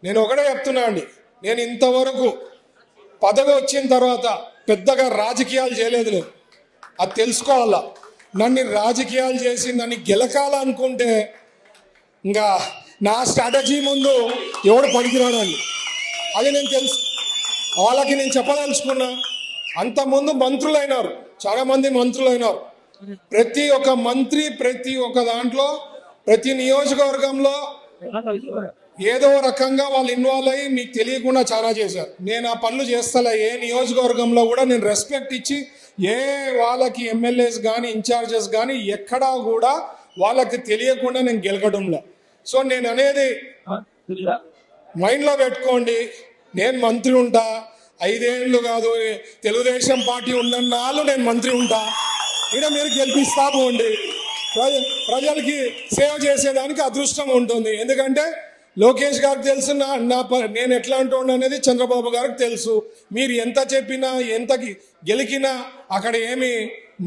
నేను ఒకటే చెప్తున్నా అండి, నేను ఇంతవరకు పదవి వచ్చిన తర్వాత పెద్దగా రాజకీయాలు చేయలేదు. నేను అది తెలుసుకోవాలా. నన్ను రాజకీయాలు చేసి నన్ను గెలకాలనుకుంటే ఇంకా నా స్ట్రాటజీ ముందు ఎవడు పనికిరాడండి. అది నేను తెలుసు, వాళ్ళకి నేను చెప్పదలుచుకున్నా. అంతకుముందు మంత్రులు అయినారు, చాలామంది మంత్రులు అయినారు. ప్రతి ఒక్క మంత్రి ప్రతి ఒక్క దాంట్లో ప్రతి నియోజకవర్గంలో ఏదో రకంగా వాళ్ళు ఇన్వాల్వ్ అయ్యి మీకు తెలియకుండా చాలా చేశారు. నేను ఆ పనులు చేస్తలే. ఏ నియోజకవర్గంలో కూడా నేను రెస్పెక్ట్ ఇచ్చి ఏ వాళ్ళకి ఎమ్మెల్యేస్ కానీ ఇన్ఛార్జెస్ కానీ ఎక్కడా కూడా వాళ్ళకి తెలియకుండా నేను గెలకడంలే. సో నేను అనేది మైండ్లో పెట్టుకోండి. నేను మంత్రి ఉంటా, 5 ఏళ్ళు కాదు, తెలుగుదేశం పార్టీ ఉన్నన్నాళ్ళు నేను మంత్రి ఉంటా. ఇక్కడ మీరు గెలిపిస్తా పోండి. ప్రజలకి సేవ చేసేదానికి అదృష్టం ఉంటుంది. ఎందుకంటే లోకేష్ గారికి తెలుసు నేను ఎట్లా అంటుండ అనేది చంద్రబాబు గారికి తెలుసు. మీరు ఎంత చెప్పినా ఎంత గెలికినా అక్కడ ఏమి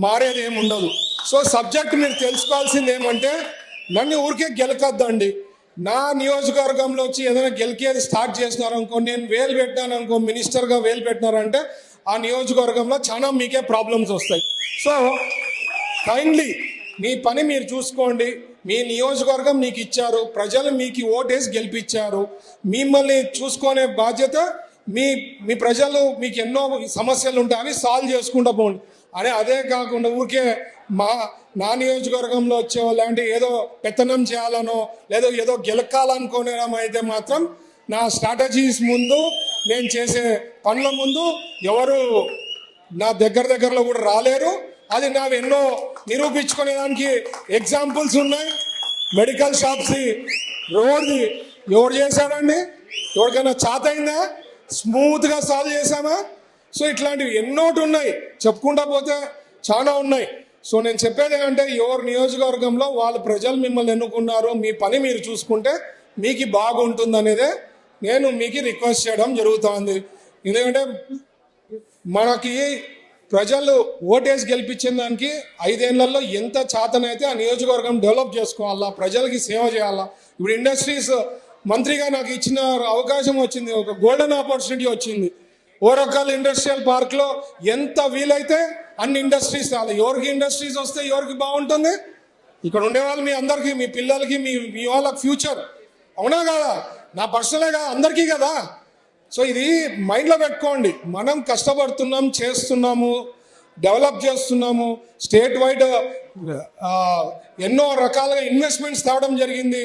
మారేది ఏమి ఉండదు. సో సబ్జెక్ట్ మీరు తెలుసుకోవాల్సింది ఏమంటే, నన్ను ఊరికే గెలకద్దండి. నా నియోజకవర్గంలో వచ్చి ఏదైనా గెలికేది స్టార్ట్ చేసినారనుకో, నేను వేలు పెట్టాను అనుకో, మినిస్టర్గా వేలు పెట్టినారంటే ఆ నియోజకవర్గంలో చాలా మీకే ప్రాబ్లమ్స్ వస్తాయి. సో కైండ్లీ మీ పని మీరు చూసుకోండి. మీ నియోజకవర్గం మీకు ఇచ్చారు, ప్రజలు మీకు ఓటేసి గెలిపించారు. మిమ్మల్ని చూసుకునే బాధ్యత మీ ప్రజలు మీకు ఎన్నో సమస్యలు ఉంటాయని సాల్వ్ చేసుకుంటూ పోండి. అదే కాకుండా ఊరికే నా నియోజకవర్గంలో వచ్చేవాళ్ళు అంటే ఏదో పెత్తనం చేయాలనో లేదో ఏదో గెలకాలనుకోవడం అయితే మాత్రం నా స్ట్రాటజీస్ ముందు నేను చేసే పనుల ముందు ఎవరు నా దగ్గరలో కూడా రాలేరు. అది నా ఎన్నో నిరూపించుకునేదానికి ఎగ్జాంపుల్స్ ఉన్నాయి. మెడికల్ షాప్స్ రోడ్ది ఎవరు చేశాడండి? ఎవరికైనా చాత అయిందా? స్మూత్గా సాల్వ్ చేశామా? సో ఇట్లాంటివి ఎన్నోటి ఉన్నాయి, చెప్పుకుంటా పోతే చాలా ఉన్నాయి. సో నేను చెప్పేది ఏంటంటే, ఎవరి నియోజకవర్గంలో వాళ్ళ ప్రజలు మిమ్మల్ని ఎన్నుకున్నారు, మీ పని మీరు చూసుకుంటే మీకు బాగుంటుంది అనేదే నేను మీకు రిక్వెస్ట్ చేయడం జరుగుతుంది. ఎందుకంటే మనకి ప్రజలు ఓటేసి గెలిపించిన దానికి 5 ఏళ్లలో ఎంత చేతనైతే ఆ నియోజకవర్గం డెవలప్ చేసుకోవాలా, ప్రజలకి సేవ చేయాలా. ఇప్పుడు ఇండస్ట్రీస్ మంత్రిగా నాకు ఇచ్చిన అవకాశం వచ్చింది, ఒక గోల్డెన్ ఆపర్చునిటీ వచ్చింది. ఓరకల్ ఇండస్ట్రియల్ పార్క్లో ఎంత వీలైతే అన్ని ఇండస్ట్రీస్ రావాలి. ఎవరికి ఇండస్ట్రీస్ వస్తే ఎవరికి బాగుంటుంది? ఇక్కడ ఉండేవాళ్ళు మీ అందరికీ, మీ పిల్లలకి, మీ వాళ్ళకి ఫ్యూచర్. అవునా కదా? నా పర్సనలే కదా, అందరికీ కదా. సో ఇది మైండ్లో పెట్టుకోండి. మనం కష్టపడుతున్నాం, చేస్తున్నాము, డెవలప్ చేస్తున్నాము. స్టేట్ వైడ్ ఎన్నో రకాలుగా ఇన్వెస్ట్మెంట్స్ తేవడం జరిగింది.